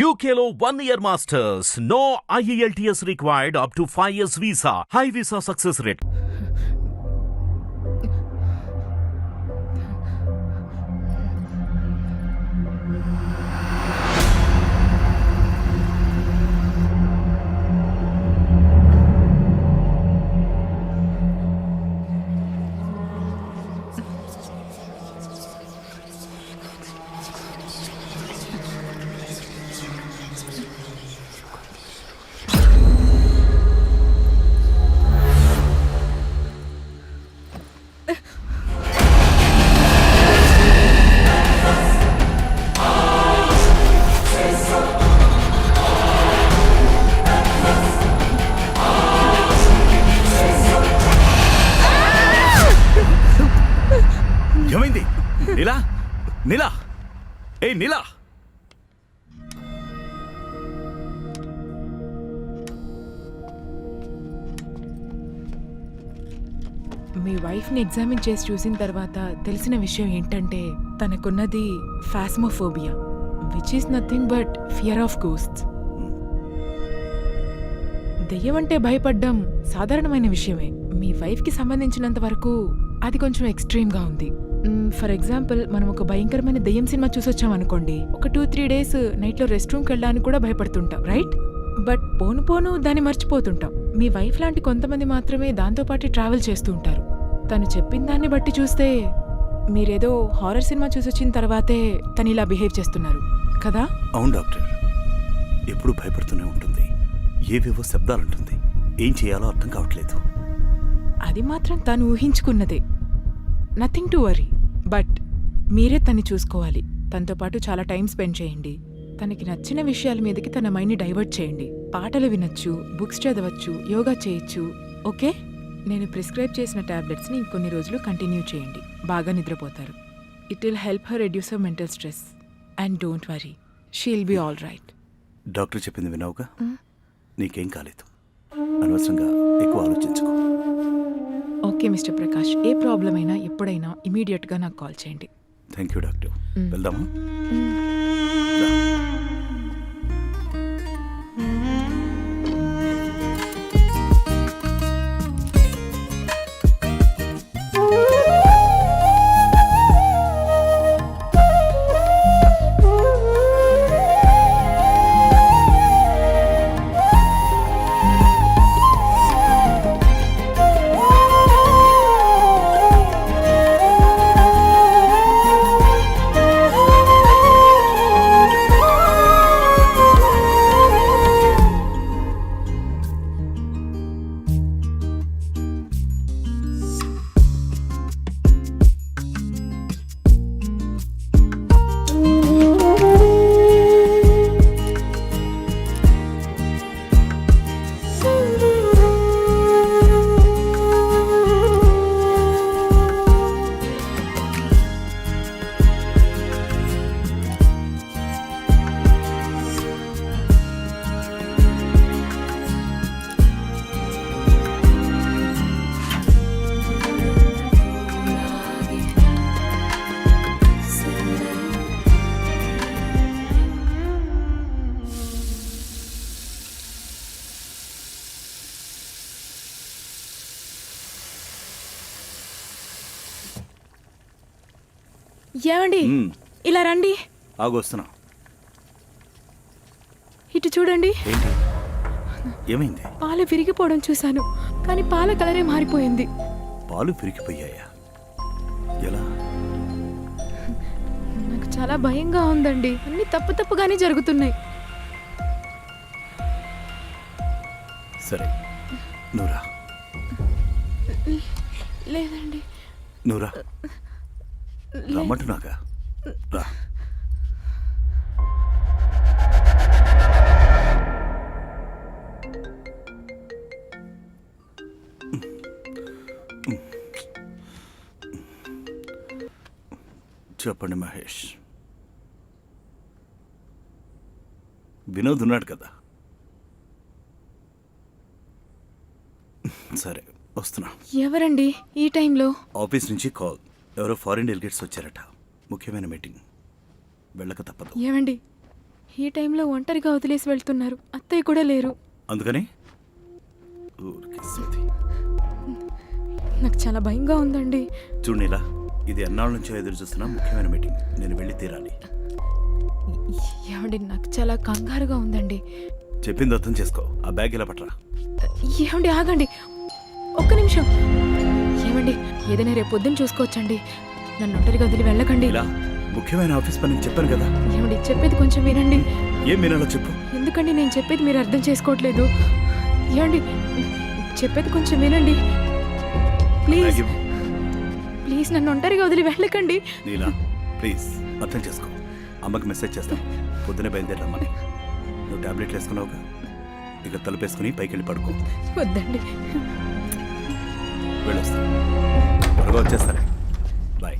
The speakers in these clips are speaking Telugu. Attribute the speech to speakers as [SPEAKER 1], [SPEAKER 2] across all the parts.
[SPEAKER 1] UKLO 1 year masters. No IELTS required up to 5 years visa. High visa success rate.
[SPEAKER 2] ఏమైంది? నీలా నీలా ఏ నీలా,
[SPEAKER 3] మీ వైఫ్ని ఎగ్జామిన్ చేసి చూసిన తర్వాత తెలిసిన విషయం ఏంటంటే తనకున్నది phasmophobia, which is nothing but fear of ghosts. దెయ్యం అంటే భయపడ్డం సాధారణమైన విషయమే. మీ వైఫ్కి సంబంధించినంత వరకు అది కొంచెం ఎక్స్ట్రీమ్గా ఉంది. ఫర్ ఎగ్జాంపుల్, మనం ఒక భయంకరమైన దెయ్యం సినిమా చూసొచ్చాం అనుకోండి, ఒక 2-3 days నైట్లో రెస్ట్ రూమ్కి వెళ్ళడానికి కూడా భయపడుతుంటాం, రైట్? బట్ పోను పోను దాన్ని మర్చిపోతుంటాం. మీ వైఫ్ లాంటి కొంతమంది మాత్రమే దాంతోపాటు ట్రావెల్ చేస్తూ ఉంటారు. తను చెప్పిన దాన్ని బట్టి చూస్తే మీరేదో హారర్ సినిమా చూసొచ్చిన తర్వాతే తను ఇలా బిహేవ్ చేస్తున్నారు కదా?
[SPEAKER 2] అవును డాక్టర్, ఎప్పుడు భయపడుతూనే ఉంటుంది, ఏవేవో శబ్దాలుంటుంది, ఏం చేయాలో అర్థం కావట్లేదు.
[SPEAKER 3] అది మాత్రం తను ఊహించుకున్నదే, నథింగ్ టు వరీ. బట్ మీరే తన్ని చూసుకోవాలి. తనతో పాటు చాలా టైం స్పెండ్ చేయండి. తనకి నచ్చిన విషయాల మీదకి తన మైండ్ని డైవర్ట్ చేయండి. పాటలు వినొచ్చు, బుక్స్ చదవచ్చు, యోగా చేయొచ్చు. ఓకే, నేను ప్రిస్క్రైబ్ చేసిన టాబ్లెట్స్ని ఇంకొన్ని రోజులు కంటిన్యూ చేయండి. బాగా నిద్రపోతారు. It will help her reduce her mental stress. And don't worry, she will be all right.
[SPEAKER 2] Doctor చెప్పింది విన్నావుగా, నీకేం కాలేదు. అనవసరంగా ఎక్కువ ఆలోచించుకో.
[SPEAKER 3] ఓకే మిస్టర్ ప్రకాష్, ఏ ప్రాబ్లం అయినా ఎప్పుడైనా ఇమీడియట్గా నాకు కాల్ చేయండి.
[SPEAKER 2] Thank you doctor. వెళ్దామా?
[SPEAKER 3] ఏమండి, ఇలా రండి.
[SPEAKER 2] ఆగొస్తున్నా.
[SPEAKER 3] ఇటు చూడండి.
[SPEAKER 2] ఏంటి? ఏమైంది?
[SPEAKER 3] పాలు విరిగిపోవడం చూశాను, కానీ పాల కలరే మారిపోయింది.
[SPEAKER 2] పాలు విరిగిపోయాయా? ఎలా?
[SPEAKER 3] నాకు చాలా భయంగా ఉందండి. అన్ని తప్పుగానే జరుగుతున్నాయి.
[SPEAKER 2] సరే, నువ్వురా.
[SPEAKER 3] లేదండి.
[SPEAKER 2] నువ్వురా, రమ్మంటున్నాగా, రా. చెప్పండి మహేష్. వినోద్ ఉన్నాడు కదా? సరే, వస్తున్నా.
[SPEAKER 3] ఎవరండి ఈ టైంలో?
[SPEAKER 2] ఆఫీస్ నుంచి కాల్. ఎవరో ఫారిన్ డెలిగేట్స్ వచ్చారట. ముఖ్యమైన మీటింగ్. వెళ్ళక తప్పదు.
[SPEAKER 3] ఏమండి, ఈ టైంలో ఒంటరిగా వదిలేసి వెళ్తున్నారు. అత్తయ్య కూడా లేరు.
[SPEAKER 2] అందుకని ఊరికే సోది.
[SPEAKER 3] నాకు చాలా భయంగా ఉందండి.
[SPEAKER 2] చూడు నీలా, ఇది ఎన్నాళ్ళ నుంచో ఎదురు చూస్తున్నా ముఖ్యమైన మీటింగ్. నేను వెళ్ళి తీరాలి.
[SPEAKER 3] ఏమండి, నాకు చాలా కంగారుగా ఉందండి.
[SPEAKER 2] చెప్పింది అర్థం చేసుకో. ఆ బ్యాగ్ ఇలా పట్టరా.
[SPEAKER 3] ఏమండి, ఆగండి ఒక్క నిమిషం. ఏమండి, ఏదైనా రేపు పొద్దున్న చూసుకోవచ్చండి. నన్ను ఒంటరిగా వదిలి వెళ్ళకండి.
[SPEAKER 2] ఇలా ముఖ్యమైన ఆఫీస్ పని నేను చెప్పాను కదా.
[SPEAKER 3] ఏమండి, చెప్పేది కొంచెం వినండి.
[SPEAKER 2] ఏం వినాలో చెప్పు.
[SPEAKER 3] ఎందుకండి నేను చెప్పేది మీరు అర్థం చేసుకోవట్లేదు? ఏమండి, చెప్పేది కొంచెం వినండి ప్లీజ్.
[SPEAKER 2] బ్యాగ్ ఇవ్వు.
[SPEAKER 3] ప్లీజ్ నన్ను ఒంటరిగా వదిలి వెళ్ళకండి.
[SPEAKER 2] నీలా ప్లీజ్ అర్థం చేసుకో. అమ్మకి మెసేజ్ చేస్తాను పొద్దునే బయలుదేరమ్మని. నువ్వు టాబ్లెట్లు వేసుకున్నావుగా, ఇక తలుపేసుకుని పైకి వెళ్ళి పడుకో.
[SPEAKER 3] వద్దండి.
[SPEAKER 2] వెళ్ళొస్తా, త్వరగా వచ్చేస్తానే. బాయ్.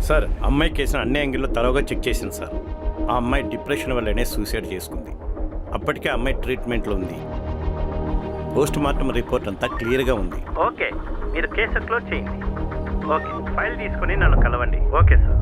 [SPEAKER 4] సార్ అమ్మాయి కేసును అన్ని యాంగిల్లో తరోగా చెక్ చేసింది సార్. ఆ అమ్మాయి డిప్రెషన్ వల్లనే సూసైడ్ చేసుకుంది. అప్పటికే అమ్మాయి ట్రీట్మెంట్లో ఉంది. పోస్ట్ మార్టం రిపోర్ట్ అంతా క్లియర్గా ఉంది. ఓకే, మీరు కేసు క్లోజ్ చేయండి. ఓకే, ఫైల్ తీసుకొని నన్ను కలవండి. Okay sir.